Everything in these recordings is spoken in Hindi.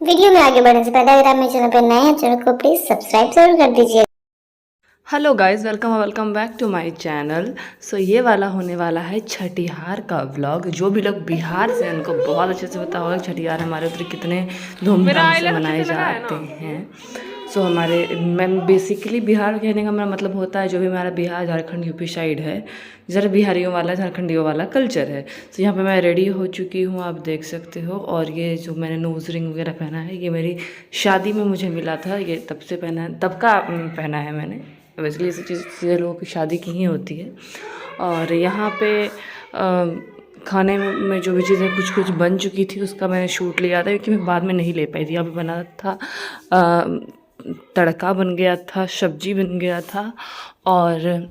वीडियो में आगे बढ़ने से पहले अगर आप मेरे चैनल पर नए हैं, चैनल को प्लीज सब्सक्राइब जरूर कर दीजिए। Hello guys, welcome back to my channel. So ये वाला होने वाला है छठिहार का व्लॉग। जो भी लोग बिहार से हैं उनको बहुत अच्छे से पता होगा छठिहार हमारे उधर कितने धूमधाम से मनाए जाते हैं। सो मैं बेसिकली बिहार कहने का मेरा मतलब होता है जो भी हमारा बिहार, झारखंड, यूपी साइड है, ज़रा बिहारियों वाला, झारखंडियों वाला कल्चर है। तो यहाँ पे मैं रेडी हो चुकी हूँ, आप देख सकते हो। और ये जो मैंने नोज रिंग वगैरह पहना है, ये मेरी शादी में मुझे मिला था। ये तब से पहना है, तब का पहना है मैंने। बेसिकली ऐसी चीज़ें लोगों की शादी की ही होती है। और यहाँ पे खाने में जो भी चीज़ें कुछ कुछ बन चुकी थी उसका मैंने शूट लिया था, क्योंकि मैं बाद में नहीं ले पाई थी। यहाँ पे बना था तड़का बन गया था, सब्जी बन गया था, और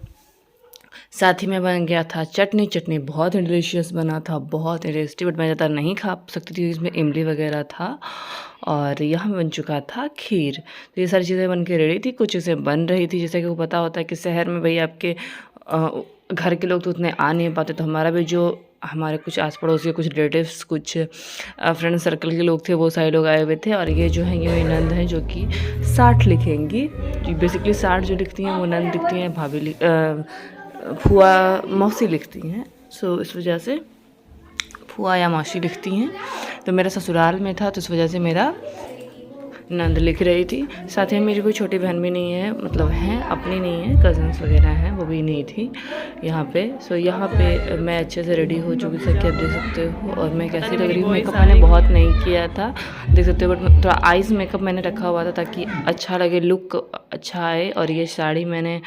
साथ ही में बन गया था चटनी बहुत ही डिलीशियस बना था, बहुत ही टेस्टी। बट मैं ज़्यादा नहीं खा सकती थी, इसमें इमली वगैरह था। और यहाँ बन चुका था खीर। तो ये सारी चीज़ें बन के रेडी थी। कुछ चीज़ें बन रही थी, जैसे कि वो पता होता है कि शहर में भाई आपके घर के लोग तो उतने आ नहीं पाते। तो हमारा भी जो हमारे कुछ आस पड़ोस के कुछ रिलेटिव्स, कुछ फ्रेंड सर्कल के लोग थे, वो सारे लोग आए हुए थे। और ये जो है, ये मेरी नंद है जो कि 60 लिखेंगी। बेसिकली 60 जो लिखती हैं वो नंद लिखती हैं, भाभी फुआ मौसी लिखती हैं। सो इस वजह से फुआ या मौसी लिखती हैं। तो मेरा ससुराल में था, तो इस वजह से मेरा नंद लिख रही थी। साथ ही मेरी कोई छोटी बहन भी नहीं है, मतलब हैं अपनी नहीं है, कज़न्स वगैरह हैं, वो भी नहीं थी यहाँ पे। सो यहाँ पे मैं अच्छे से रेडी हो चुकी थी, आप देख सकते हो। और मैं कैसी लग रही हूँ, मेकअप मैंने बहुत नहीं किया था, देख सकते हो। बट थोड़ा आइज मेकअप मैंने रखा हुआ था ताकि अच्छा लगे, लुक अच्छा आए। और ये साड़ी मैंने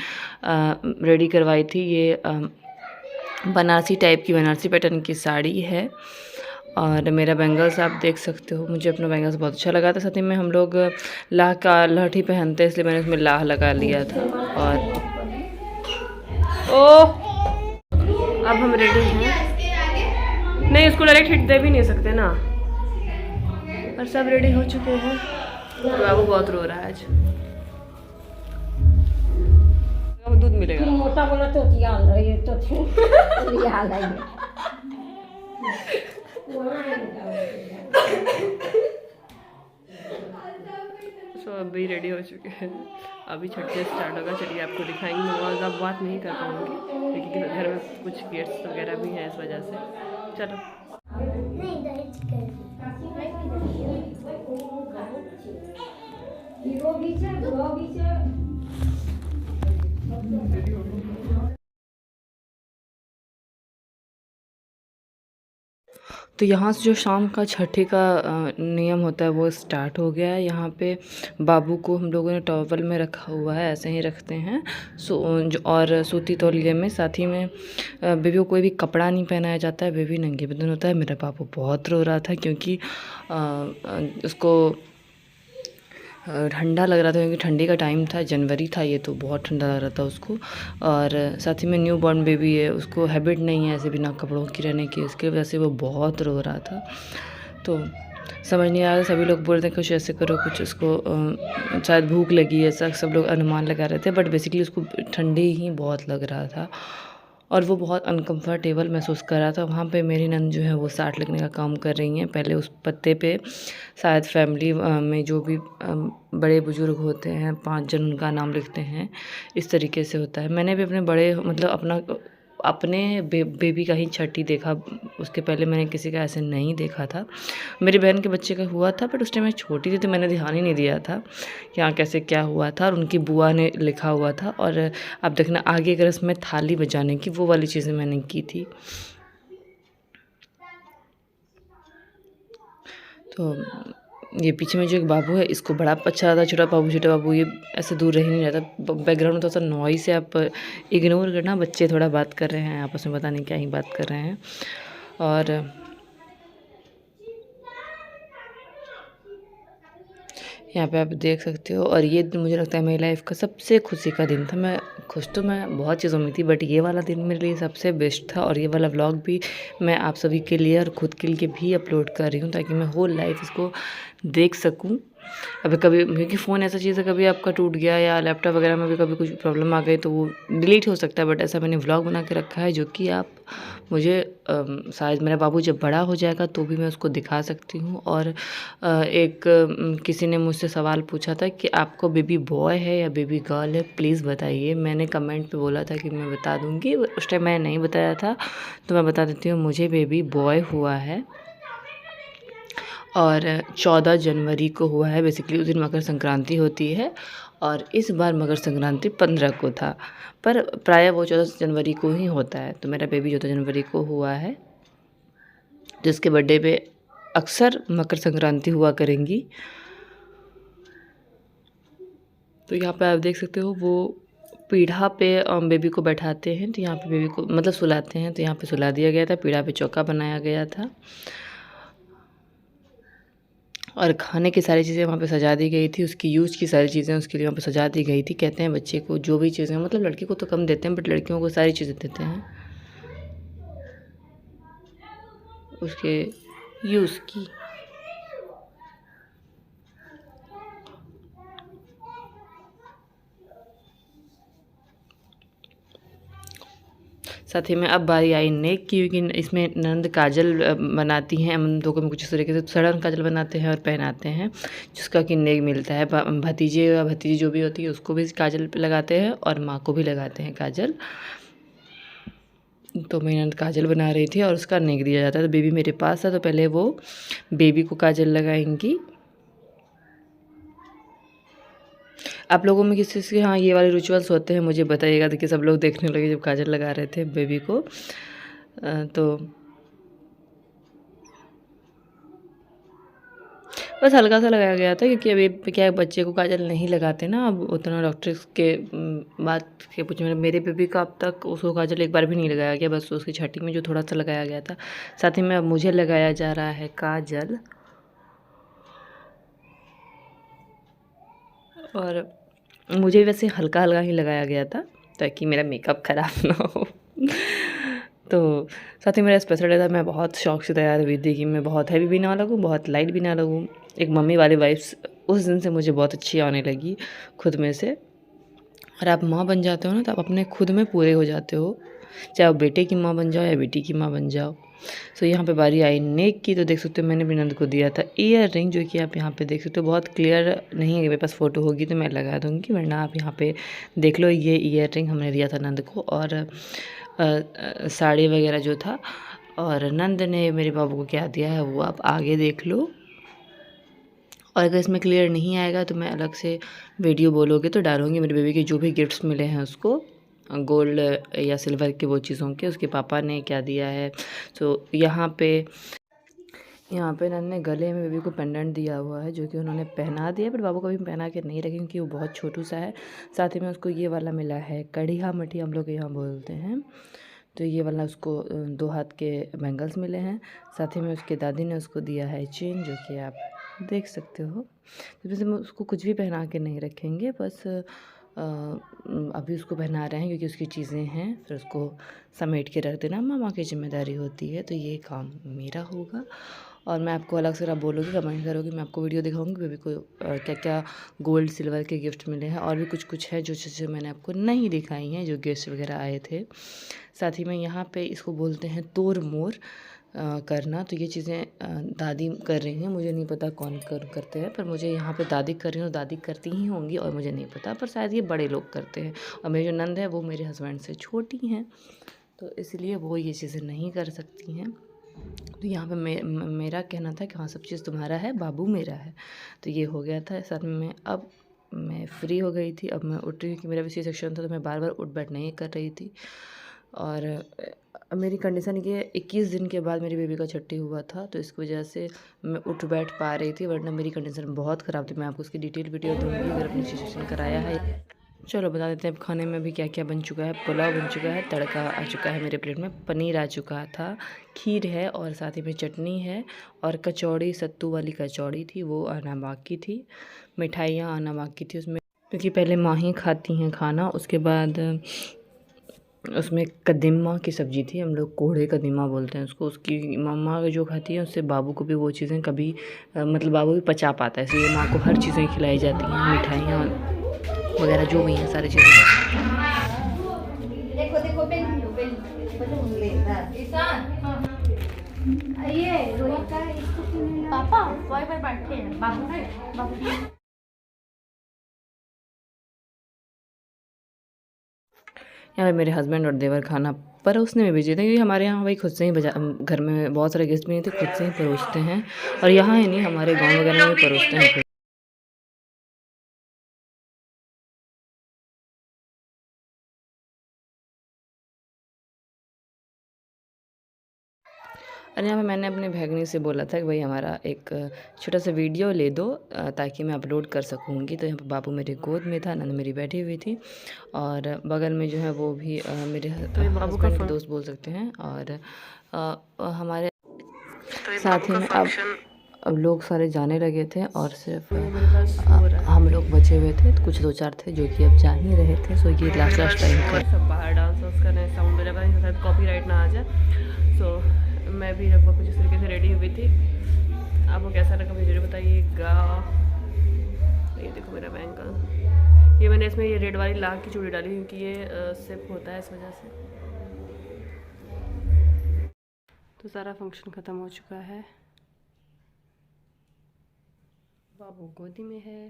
रेडी करवाई थी। ये बनारसी टाइप की, बनारसी पैटर्न की साड़ी है। और मेरा बैंगल्स आप देख सकते हो, मुझे अपना बैंगल्स बहुत अच्छा लगा था। साथ ही में हम लोग लाह का लहठी पहनते हैं, इसलिए मैंने उसमें लाह लगा लिया था। और अब हम रेडी हैं। नहीं, उसको डायरेक्ट हिट दे भी नहीं सकते ना। और सब रेडी हो चुके हैं। बाबू बहुत रो रहा है आज। अब दूध मिलेगा। मोटा बोला तो याद रही तो याद आई। सो अभी रेडी हो चुके हैं, अभी छठ से स्टार्ट होगा। चलिए आपको दिखाएंगे। मैं बहुत ज़्यादा बात नहीं कर पाऊँगी क्योंकि घर में कुछ गेट्स वगैरह भी हैं, इस वजह से। चलो तो यहाँ से जो शाम का छठी का नियम होता है वो स्टार्ट हो गया है। यहाँ पे बाबू को हम लोगों ने टॉवल में रखा हुआ है, ऐसे ही रखते हैं। और सूती तौलिए में। साथ ही में बेबी को कोई भी कपड़ा नहीं पहनाया जाता है, बेबी नंगे बदन होता है। मेरा बाबू बहुत रो रहा था क्योंकि उसको ठंडा लग रहा था, क्योंकि ठंडी का टाइम था, जनवरी था ये, तो बहुत ठंडा लग रहा था उसको। और साथ ही में न्यू बॉर्न बेबी है, उसको हैबिट नहीं है ऐसे बिना कपड़ों की रहने की, इसके वजह से वो बहुत रो रहा था। तो समझ नहीं आ रहा, सभी लोग बोल रहे थे कुछ ऐसे करो, कुछ उसको शायद भूख लगी है, ऐसा सब लोग अनुमान लगा रहे थे। बट बेसिकली उसको ठंडी ही बहुत लग रहा था और वो बहुत अनकंफर्टेबल महसूस कर रहा था। वहाँ पे मेरी नंद जो है वो 60 लिखने का काम कर रही हैं। पहले उस पत्ते पे शायद फैमिली में जो भी बड़े बुजुर्ग होते हैं, 5 जन उनका नाम लिखते हैं, इस तरीके से होता है। मैंने भी अपने बड़े, मतलब अपने बेबी का ही छठी देखा, उसके पहले मैंने किसी का ऐसे नहीं देखा था। मेरी बहन के बच्चे का हुआ था, बट उस टाइम मैं छोटी थी तो मैंने ध्यान ही नहीं दिया था कि हाँ कैसे क्या हुआ था। और उनकी बुआ ने लिखा हुआ था। और अब देखना आगे अगर इसमें थाली बजाने की, वो वाली चीज़ें मैंने की थी। तो ये पीछे में जो एक बाबू है, इसको बड़ा अच्छा था। छोटा बाबू ये ऐसे दूर रह नहीं रहता। बैकग्राउंड में थोड़ा सा नॉइस है, आप इग्नोर करना। बच्चे थोड़ा बात कर रहे हैं आपस में, पता नहीं क्या ही बात कर रहे हैं। और यहाँ पे आप देख सकते हो। और ये दिन मुझे लगता है मेरी लाइफ का सबसे खुशी का दिन था। मैं खुश तो मैं बहुत चीज़ों में थी, बट ये वाला दिन मेरे लिए सबसे बेस्ट था। और ये वाला व्लॉग भी मैं आप सभी के लिए और खुद के लिए भी अपलोड कर रही हूँ, ताकि मैं होल लाइफ इसको देख सकूँ। अभी कभी, क्योंकि फ़ोन ऐसा चीज़ है, कभी आपका टूट गया या लैपटॉप वगैरह में भी कभी कुछ प्रॉब्लम आ गई तो वो डिलीट हो सकता है। बट ऐसा मैंने व्लॉग बना के रखा है जो कि आप मुझे शायद मेरा बाबू जब बड़ा हो जाएगा तो भी मैं उसको दिखा सकती हूँ। और किसी ने मुझसे सवाल पूछा था कि आपको बेबी बॉय है या बेबी गर्ल है, प्लीज़ बताइए। मैंने कमेंट पे बोला था कि मैं बता दूँगी, उस टाइम मैंने नहीं बताया था, तो मैं बता देती हूँ, मुझे बेबी बॉय हुआ है और 14 जनवरी को हुआ है। बेसिकली उस दिन मकर संक्रांति होती है और इस बार मकर संक्रांति 15 को था, पर प्रायः वो 14 जनवरी को ही होता है। तो मेरा बेबी 14 जनवरी को हुआ है, जिसके बर्थडे पे अक्सर मकर संक्रांति हुआ करेंगी। तो यहाँ पे आप देख सकते हो वो पीढ़ा पे बेबी को बैठाते हैं, तो यहाँ पे बेबी को मतलब सुलाते हैं, तो यहाँ पे सुला दिया गया था। पीढ़ा पे चौका बनाया गया था और खाने की सारी चीज़ें वहाँ पे सजा दी गई थी। उसकी यूज़ की सारी चीज़ें उसके लिए वहाँ पे सजा दी गई थी। कहते हैं बच्चे को जो भी चीज़ें, मतलब लड़की को तो कम देते हैं बट लड़कियों को सारी चीज़ें देते हैं उसके यूज़ की। साथ ही में अब बारी आई नेक की, क्योंकि इसमें नंद काजल बनाती हैं। हम लोगों में कुछ इस तरीके से सड़न काजल बनाते हैं और पहनाते हैं, जिसका कि नेक मिलता है। भतीजे या भतीजी जो भी होती है उसको भी काजल लगाते हैं और माँ को भी लगाते हैं काजल। तो मेरी नंद काजल बना रही थी और उसका नेक दिया जाता है। तो बेबी मेरे पास था, तो पहले वो बेबी को काजल लगाएंगी। आप लोगों में किसी के हाँ ये वाले रिचुअल्स होते हैं मुझे बताइएगा। देखिए सब लोग देखने लगे जब काजल लगा रहे थे बेबी को। तो बस हल्का सा लगाया गया था, क्योंकि अभी क्या बच्चे को काजल नहीं लगाते ना अब उतना। डॉक्टर्स के बात के पूछे, मेरे बेबी का अब तक उसको काजल एक बार भी नहीं लगाया गया, बस उसकी छठी में जो थोड़ा सा लगाया गया था। साथ ही में अब मुझे लगाया जा रहा है काजल। और मुझे वैसे हल्का हल्का ही लगाया गया था ताकि मेरा मेकअप ख़राब ना हो। तो साथ ही मेरा स्पेशल डे था। मैं बहुत शौक से तैयार हुई थी कि मैं बहुत हैवी भी ना लगूँ, बहुत लाइट भी ना लगूँ। एक मम्मी वाली वाइब्स उस दिन से मुझे बहुत अच्छी आने लगी खुद में से। और आप माँ बन जाते हो ना, तो आप अपने खुद में पूरे हो जाते हो, चाहे आप बेटे की माँ बन जाओ या बेटी की माँ बन जाओ। सो यहाँ पे बारी आई नेक की। तो देख सकते हो मैंने भी नंद को दिया था ईयर रिंग, जो कि आप यहाँ पे देख सकते हो। बहुत क्लियर नहीं है, मेरे पास फ़ोटो होगी तो मैं लगा दूँगी, वरना आप यहाँ पे देख लो। ये ईयर रिंग हमने दिया था नंद को, और साड़ी वगैरह जो था। और नंद ने मेरे बाबू को क्या दिया है वो आप आगे देख लो। और अगर इसमें क्लियर नहीं आएगा तो मैं अलग से वीडियो बोलोगे तो डालूँगी। मेरे बेबी के जो भी गिफ्ट्स मिले हैं उसको, गोल्ड या सिल्वर के वो चीज़ों के, उसके पापा ने क्या दिया है। तो यहाँ पे नंद ने गले में बेबी को पेंडेंट दिया हुआ है, जो कि उन्होंने पहना दिया, बट बाबू कभी पहना के नहीं रखे क्योंकि वो बहुत छोटू सा है। साथ ही में उसको ये वाला मिला है कड़िया मठी, हम लोग यहाँ बोलते हैं। तो ये वाला उसको 2 हाथ के बैंगल्स मिले हैं। साथ ही में उसके दादी ने उसको दिया है चेन, जो कि आप देख सकते हो। तो वैसे हम उसको कुछ भी पहना के नहीं रखेंगे, बस अभी उसको पहना रहे हैं क्योंकि उसकी चीज़ें हैं, फिर उसको समेट के रख देना मामा की जिम्मेदारी होती है। तो ये काम मेरा होगा। और मैं आपको अलग से आप बोलोगे, कमेंट करोगे, मैं आपको वीडियो दिखाऊंगी बेबी को क्या क्या गोल्ड सिल्वर के गिफ्ट मिले हैं। और भी कुछ है जो चीज़ें मैंने आपको नहीं दिखाई हैं, जो गिफ्ट वगैरह आए थे। साथ ही में यहाँ पे इसको बोलते हैं तोड़ मोड़ करना। तो ये चीज़ें दादी कर रही हैं, मुझे नहीं पता कौन करते हैं, पर मुझे यहाँ पे दादी कर रही हूँ। दादी करती ही होंगी और मुझे नहीं पता, पर शायद ये बड़े लोग करते हैं। और मेरी जो नंद है वो मेरे हस्बैंड से छोटी हैं, तो इसलिए वो ये चीज़ें नहीं कर सकती हैं। तो यहाँ पे मेरा कहना था कि हाँ सब चीज़ तुम्हारा है, बाबू मेरा है। तो ये हो गया था। साथ में अब मैं फ्री हो गई थी, अब मैं उठ रही हूँ कि मेरा भी सी सेक्शन था, तो मैं बार बार उठ बैठ नहीं कर रही थी। और मेरी कंडीशन ये 21 दिन के बाद मेरी बेबी का छट्टी हुआ था, तो इसकी वजह से मैं उठ बैठ पा रही थी, वरना मेरी कंडीशन बहुत ख़राब थी। मैं आपको उसकी डिटेल वीडियो दूँगी अगर अपनी सी सेक्शन कराया है। चलो बता देते हैं अब खाने में भी क्या क्या बन चुका है। पुलाव बन चुका है, तड़का आ चुका है मेरे प्लेट में, पनीर आ चुका था, खीर है और साथ ही में चटनी है, और कचौड़ी सत्तू वाली कचौड़ी थी वो आना बाकी थी। मिठाइयाँ आना बाकी थी उसमें, क्योंकि पहले माँ ही खाती हैं खाना, उसके बाद उसमें कदीमा की सब्ज़ी थी, हम लोग कोहड़े कदीमा बोलते हैं उसको। उसकी मम्मा जो खाती है उससे बाबू को भी वो चीज़ें कभी मतलब बाबू भी पचा पाता है, इसलिए माँ को हर चीज़ें खिलाई जाती हैं, मिठाइयाँ वगैरह जो भी हैं सारी चीज़ें। देखो देखो ये रोहित का पापा वही पर बैठे हैं बाबू है बाबू। यहाँ पे मेरे हस्बैंड और देवर खाना परोसने में बिजी थे, क्योंकि हमारे यहाँ वही खुद से ही घर में बहुत सारे गेस्ट भी नहीं थे, खुद से ही परोसते हैं। और यहाँ ही नहीं, हमारे गांव वगैरह में भी परोसते हैं। और यहाँ पे मैंने अपने भैगनी से बोला था कि भाई हमारा एक छोटा सा वीडियो ले दो ताकि मैं अपलोड कर सकूँगी। तो यहाँ पे बाबू मेरे गोद में था, नंद मेरी बैठी हुई थी, और बगल में जो है वो भी मेरे बाबू का दोस्त बोल सकते हैं। और हमारे साथ ही में अब लोग सारे जाने लगे थे, और सिर्फ हम लोग बचे हुए थे, कुछ 2-4 थे जो कि अब जा ही रहे थे। सो ये लास्ट टाइम था। सब बाहर डांस वांस कर रहे हैं, साउंड वगैरह का शायद कॉपीराइट ना आ जाए। सो मैं भी लगभग कुछ इस तरीके से रेडी हुई थी। आपको कैसा लगा मुझे जरूर बताइएगा। ये देखो मेरा बैंगल, ये मैंने इसमें ये रेड वाली लाख की चूड़ी डाली क्योंकि ये सिप होता है इस वजह से। तो सारा फंक्शन ख़त्म हो चुका है, बाबू गोदी में है।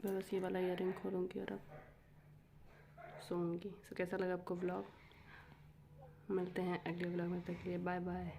मैं बस ये वाला ईयरिंग खोलूँगी और अब सोऊंगी। सो कैसा लगा आपको ब्लॉग? मिलते हैं अगले ब्लॉग में, तक के लिए बाय बाय।